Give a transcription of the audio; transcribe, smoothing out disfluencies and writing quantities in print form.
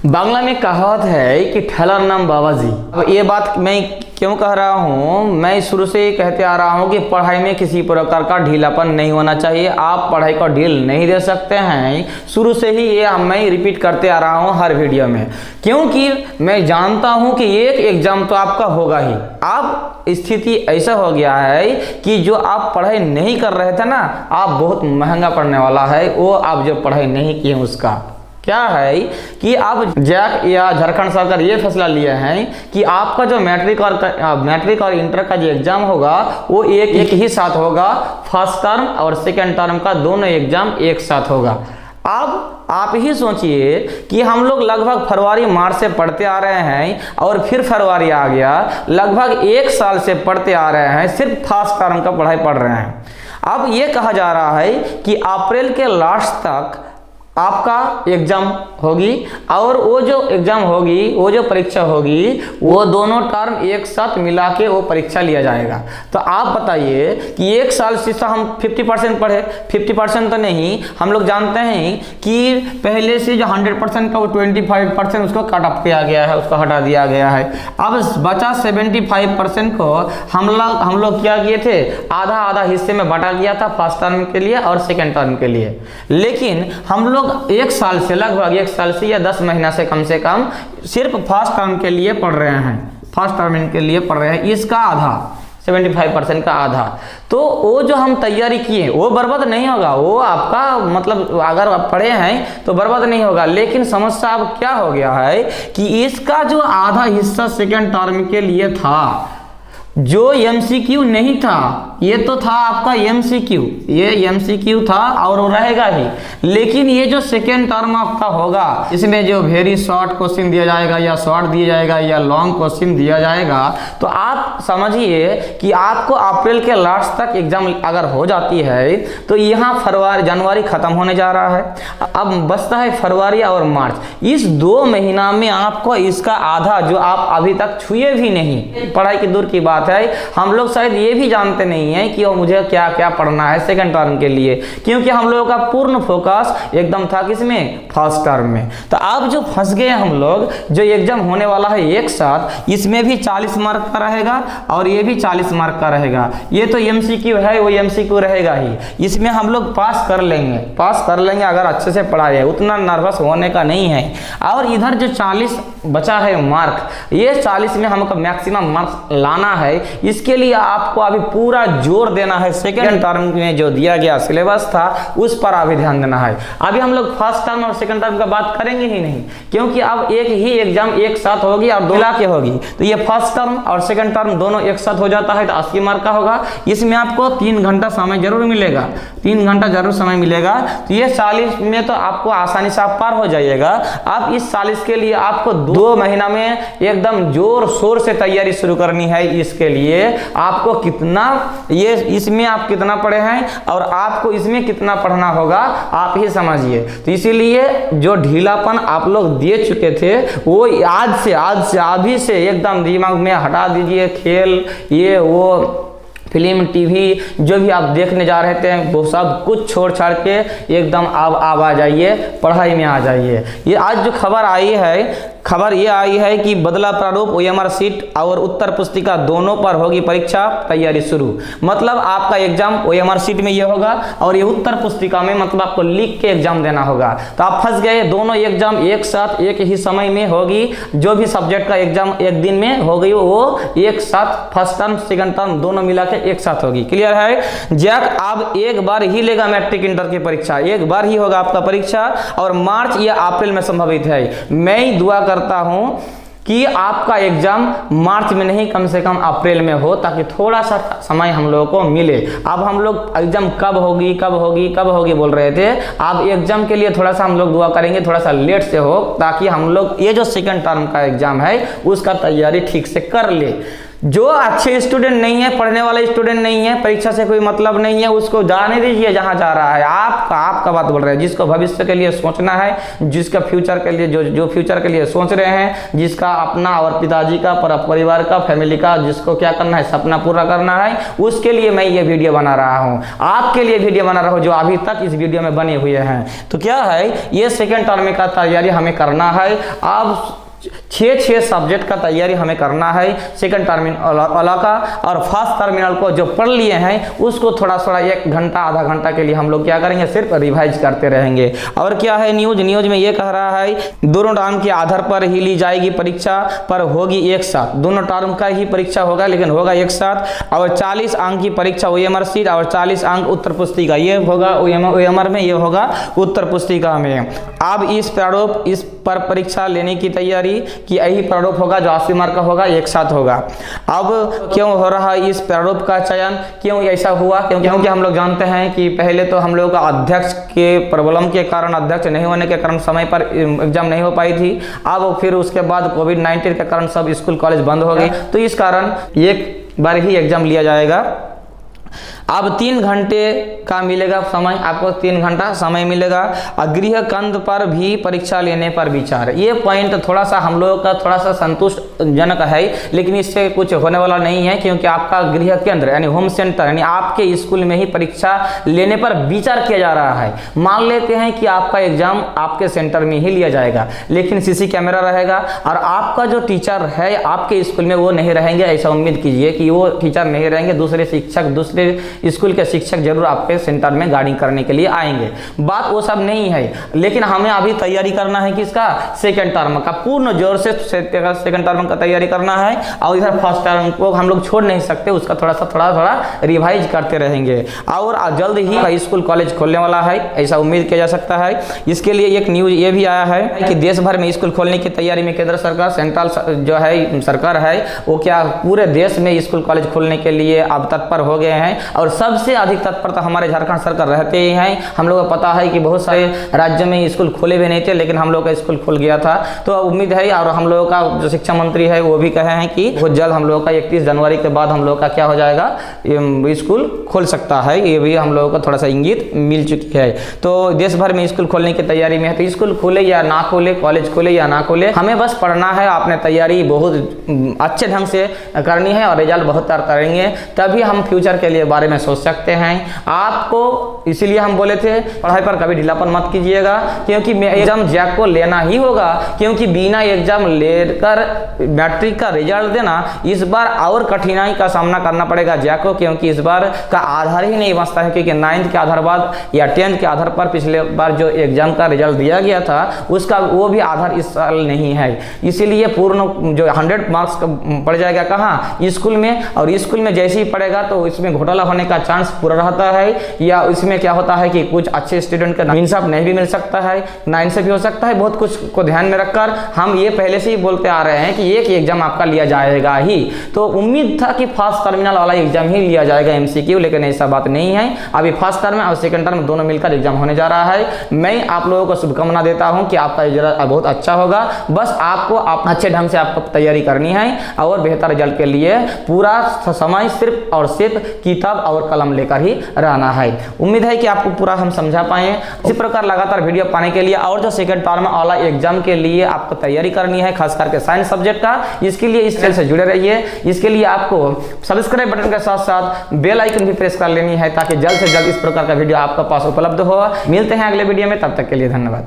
बांग्ला में कहावत है कि ठेला नाम बाबाजी। अब ये बात मैं क्यों कह रहा हूँ, मैं शुरू से ही कहते आ रहा हूँ कि पढ़ाई में किसी प्रकार का ढीलापन नहीं होना चाहिए। आप पढ़ाई को ढील नहीं दे सकते हैं। शुरू से ही ये मैं रिपीट करते आ रहा हूँ हर वीडियो में, क्योंकि मैं जानता हूँ कि एक एग्जाम तो आपका होगा ही। अब स्थिति ऐसा हो गया है कि जो आप पढ़ाई नहीं कर रहे थे ना, आप बहुत महंगा पड़ने वाला है वो आप जो पढ़ाई नहीं किए उसका। क्या है कि आप जैक या झारखंड सरकार ये फैसला लिए हैं कि आपका जो मैट्रिक और इंटर का जो एग्जाम होगा वो एक ही साथ होगा। फर्स्ट टर्म और सेकेंड टर्म का दोनों एग्जाम एक साथ होगा। अब आप ही सोचिए कि हम लोग लगभग फरवरी मार्च से पढ़ते आ रहे हैं और फिर फरवरी आ गया, लगभग एक साल से पढ़ते आ रहे हैं, सिर्फ फर्स्ट टर्म का पढ़ाई पढ़ रहे हैं। अब ये कहा जा रहा है कि अप्रैल के लास्ट तक आपका एग्जाम होगी और वो जो एग्जाम होगी, वो जो परीक्षा होगी, वो दोनों टर्म एक साथ मिला के वो परीक्षा लिया जाएगा। तो आप बताइए कि एक साल से हम 50% पढ़े, 50% तो नहीं, हम लोग जानते हैं कि पहले से जो 100% का वो 25% उसको कट ऑफ किया गया है, उसको हटा दिया गया है। अब बचा 75% को हम लोग क्या किए थे, आधा आधा हिस्से में बांटा गया था, फर्स्ट टर्म के लिए और सेकेंड टर्म के लिए। लेकिन हम लोग एक साल से, लगभग एक साल से या 10 महीना से कम सिर्फ फर्स्ट टर्म के लिए पढ़ रहे हैं, फर्स्ट टर्म के लिए पढ़ रहे हैं। इसका आधा 75% का आधा, तो वो जो हम तैयारी किए वो बर्बाद नहीं होगा। वो आपका मतलब अगर आप पढ़े हैं तो बर्बाद नहीं होगा। लेकिन समस्या अब क्या हो गया है कि इसका जो आधा हिस्सा सेकेंड टर्म के लिए था, जो एमसीक्यू नहीं था, ये तो था आपका एमसीक्यू, ये एमसीक्यू था और वो रहेगा ही। लेकिन ये जो सेकेंड टर्म आपका होगा, इसमें जो वेरी शॉर्ट क्वेश्चन दिया जाएगा या शॉर्ट दिया जाएगा या लॉन्ग क्वेश्चन दिया जाएगा, तो आप समझिए कि आपको अप्रैल के लास्ट तक एग्जाम अगर हो जाती है तो यहाँ जनवरी खत्म होने जा रहा है। अब बचता है फरवरी और मार्च। इस 2 महीना में आपको इसका आधा, जो आप अभी तक छुए भी नहीं, पढ़ाई की दूर की बात है, हम लोग शायद ये भी जानते नहीं है कि मुझे क्या क्या पढ़ना है सेकंड टर्म के लिए, क्योंकि हम लोगों का पूर्ण फोकस एकदम था किसमें, फर्स्ट टर्म में। तो अब जो फंस गए हम लोग, जो एग्जाम होने वाला है एक साथ, इसमें भी 40 मार्क का रहेगा और ये भी 40 मार्क का रहेगा। ये तो एमसीक्यू है, वो एमसीक्यू रहेगा ही। इसमें हम लोग पास कर लेंगे अगर अच्छे से पढ़ा है, उतना नर्वस होने का नहीं है। और इधर जो 40 बचा है मार्क, ये 40 में हमको मैक्सिमम मार्क्स लाना है। इसके लिए आपको अभी पूरा जोर देना है। सेकेंड टर्म में जो दिया गया सिलेबस था उस पर अभी ध्यान देना है। अभी हम लोग फर्स्ट टर्म और सेकेंड टर्म का बात करेंगे ही नहीं, क्योंकि अब एक ही एग्जाम एक साथ होगी और 2 लाख होगी। तो ये फर्स्ट टर्म और सेकेंड टर्म दोनों एक साथ हो जाता है तो 80 मार्क का होगा। इसमें आपको 3 घंटा समय जरूर मिलेगा, 3 घंटा जरूर समय मिलेगा। तो ये 40 में तो आपको आसानी से आप पार हो जाइएगा। अब इस 40 के लिए आपको 2 महीना में एकदम जोर शोर से तैयारी शुरू करनी है। इसके लिए आपको कितना, ये इसमें आप कितना पढ़े हैं और आपको इसमें कितना पढ़ना होगा आप ही समझिए। तो इसीलिए जो ढीलापन आप लोग दे चुके थे वो आज से अभी से एकदम दिमाग में हटा दीजिए। खेल, ये वो फिल्म, टीवी जो भी आप देखने जा रहे थे वो सब कुछ छोड़ छाड़ के एकदम अब आ जाइए, पढ़ाई में आ जाइए। ये आज जो खबर ये आई है कि बदला प्रारूप ओएमआर सीट और उत्तर पुस्तिका दोनों पर होगी परीक्षा तैयारी शुरू। मतलब आपका एग्जाम ओएमआर सीट में ये होगा और ये उत्तर पुस्तिका में, मतलब आपको लिख के एग्जाम देना होगा। तो आप फंस गए, दोनों एग्जाम एक साथ एक ही समय में होगी। जो भी सब्जेक्ट का एग्जाम एक दिन में होगी वो एक साथ फर्स्ट टर्म सेकंड टर्म दोनों मिला के एक साथ होगी। क्लियर है? जैक अब एक बार ही लेगा मैट्रिक इंटर की परीक्षा, एक बार ही होगा आपका परीक्षा और मार्च या अप्रैल में संभावित है। मैं दुआ करता हूं कि आपका एग्जाम मार्च में नहीं, कम से कम अप्रैल में हो, ताकि थोड़ा सा समय हम लोगों को मिले। अब हम लोग एग्जाम कब होगी बोल रहे थे। अब एग्जाम के लिए थोड़ा सा हम लोग दुआ करेंगे, थोड़ा सा लेट से हो, ताकि हम लोग ये जो सेकंड टर्म का एग्जाम है उसका तैयारी ठीक से कर ले। जो अच्छे स्टूडेंट नहीं है, पढ़ने वाले स्टूडेंट नहीं है, परीक्षा से कोई मतलब नहीं है, उसको जाने दीजिए जहां जा रहा है। आपका बात बोल रहे हैं, जिसको भविष्य के लिए सोचना है, जिसका फ्यूचर के लिए जो फ्यूचर के लिए सोच रहे हैं, जिसका अपना और पिताजी का, परिवार का, फैमिली का, जिसको क्या करना है, सपना पूरा करना है, उसके लिए मैं ये वीडियो बना रहा हूँ। आपके लिए वीडियो बना रहा हूँ जो अभी तक इस वीडियो में बने हुए हैं। तो क्या है, ये सेकेंड टर्म का तैयारी हमें करना है। अब 6 सब्जेक्ट का तैयारी हमें करना है सेकंड टर्मिनल का, और फर्स्ट टर्मिनल को जो पढ़ लिए हैं उसको थोड़ा 1 घंटा आधा घंटा के लिए हम लोग क्या करेंगे, सिर्फ रिवाइज करते रहेंगे। और क्या है न्यूज में ये कह रहा है दोनों टर्म के आधार पर ही ली जाएगी परीक्षा, पर होगी एक साथ। दोनों टर्म का ही परीक्षा होगा लेकिन होगा एक साथ। और 40 अंक की परीक्षा OMR सीट और 40 अंक उत्तर पुस्तिका, ये होगा OMR में, ये होगा उत्तर पुस्तिका में। अब इस पर परीक्षा लेने की तैयारी कि यही प्रारूप होगा जो 80 मार्क का होगा, एक साथ होगा। अब क्यों हो रहा है इस प्रारूप का चयन, क्यों ऐसा हुआ? क्योंकि हम लोग जानते हैं कि पहले तो हम लोग का अध्यक्ष के प्रॉब्लम के कारण, अध्यक्ष नहीं होने के कारण समय पर एग्जाम नहीं हो पाई थी। अब फिर उसके बाद कोविड-19 के कारण सब स्कूल कॉलेज बंद हो गए, तो इस कारण एक बार ही एग्जाम लिया जाएगा। अब 3 घंटे का मिलेगा समय, आपको 3 घंटा समय मिलेगा। गृह कंद पर भी परीक्षा लेने पर विचार, ये पॉइंट थोड़ा सा हम लोगों का थोड़ा सा संतुष्टजनक है, लेकिन इससे कुछ होने वाला नहीं है, क्योंकि आपका गृह केंद्र यानी होम सेंटर यानी आपके स्कूल में ही परीक्षा लेने पर विचार किया जा रहा है। मान लेते हैं कि आपका एग्जाम आपके सेंटर में ही लिया जाएगा, लेकिन CC कैमरा रहेगा और आपका जो टीचर है आपके स्कूल में वो नहीं रहेंगे। ऐसा उम्मीद कीजिए कि वो टीचर नहीं रहेंगे, दूसरे शिक्षक, दूसरे स्कूल के शिक्षक जरूर आपके सेंटर में गाइडिंग करने के लिए आएंगे। बात वो सब नहीं है, लेकिन हमें अभी तैयारी करना है किसका, सेकंड टर्म का। पूर्ण जोर से सेकंड टर्म का तैयारी करना है, और इधर फर्स्ट टर्म को हम लोग छोड़ नहीं सकते, उसका थोड़ा रिवाइज करते रहेंगे। और जल्द ही स्कूल कॉलेज खोलने वाला है, ऐसा उम्मीद किया जा सकता है। इसके लिए एक न्यूज ये भी आया है कि देश भर में स्कूल खोलने की तैयारी में केंद्र सरकार, सेंट्रल जो है सरकार है, वो क्या पूरे देश में स्कूल कॉलेज खोलने के लिए अब तत्पर हो गए हैं। और सबसे अधिक तत्परता हमारे झारखंड सरकार रहते ही हैं। हम लोगों को पता है कि बहुत सारे राज्य में स्कूल खोले भी नहीं थे, लेकिन हम लोग का स्कूल खुल गया था। तो उम्मीद है, और हम लोगों का जो शिक्षा मंत्री है वो भी कहे हैं कि बहुत जल्द हम लोगों का 31 जनवरी के बाद हम लोग का क्या हो जाएगा, स्कूल खोल सकता है। ये भी हम लोगों को थोड़ा सा इंगित मिल चुकी है। तो देश भर में स्कूल खोलने की तैयारी में है, तो स्कूल खोले या ना खोले, कॉलेज खोले या ना खोले, हमें बस पढ़ना है। आपने तैयारी बहुत अच्छे ढंग से करनी है और रिजल्ट बहुत करेंगे, तभी हम फ्यूचर के लिए बारे में सोच सकते हैं। आपको इसीलिए हम बोले थे पढ़ाई पर कभी ढीलापन मत कीजिएगा, क्योंकि एग्जाम जैक को लेना ही होगा। क्योंकि बिना एग्जाम लेकर मैट्रिक का रिजल्ट देना इस बार और कठिनाई का सामना करना पड़ेगा जैक को, क्योंकि इस बार का आधार ही नहीं बचता है। क्योंकि 9th के आधार बाद या 10th के आधार पर पिछले बार जो एग्जाम का रिजल्ट दिया गया था उसका वो भी आधार इस साल नहीं है। इसीलिए पूर्ण जो 100 मार्क्स का पड़ जाएगा कहाँ, स्कूल में। और स्कूल में जैसे ही पड़ेगा तो इसमें घोटाला होने का चांस पूरा रहता है, या इसमें क्या होता है कि कुछ अच्छे स्टूडेंट का इंसाफ नहीं भी मिल सकता है, नाइंसाफी हो सकता है। बहुत कुछ को ध्यान में रखकर हम ये पहले से ही बोलते आ रहे हैं कि एक एग्जाम आपका लिया जाएगा ही। तो उम्मीद था कि फर्स्ट टर्मिनल वाला एग्जाम ही लिया जाएगा MCQ, लेकिन ऐसा बात नहीं है। अभी फर्स्ट टर्म और सेकंड टर्म दोनों मिलकर एग्जाम होने जा रहा है। मैं आप लोगों को शुभकामना देता हूं कि आपका रिजल्ट बहुत अच्छा होगा। बस आपको अच्छे ढंग से आपको तैयारी करनी है और बेहतर रिजल्ट के लिए पूरा समय सिर्फ और सिर्फ किताब और कलम लेकर ही रहना है। उम्मीद है कि आपको पूरा हम समझा पाए। इसी प्रकार लगातार वीडियो पाने के लिए और जो सेकंड टर्म वाला एग्जाम के लिए आपको तैयारी करनी है, खास करके साइंस सब्जेक्ट का, इसके लिए इस चैनल से जुड़े रहिए। इसके लिए आपको सब्सक्राइब बटन के साथ साथ बेल आइकन भी प्रेस कर लेनी है, ताकि जल्द से जल्द इस प्रकार का वीडियो आपके पास उपलब्ध हो। मिलते हैं अगले वीडियो में, तब तक के लिए धन्यवाद।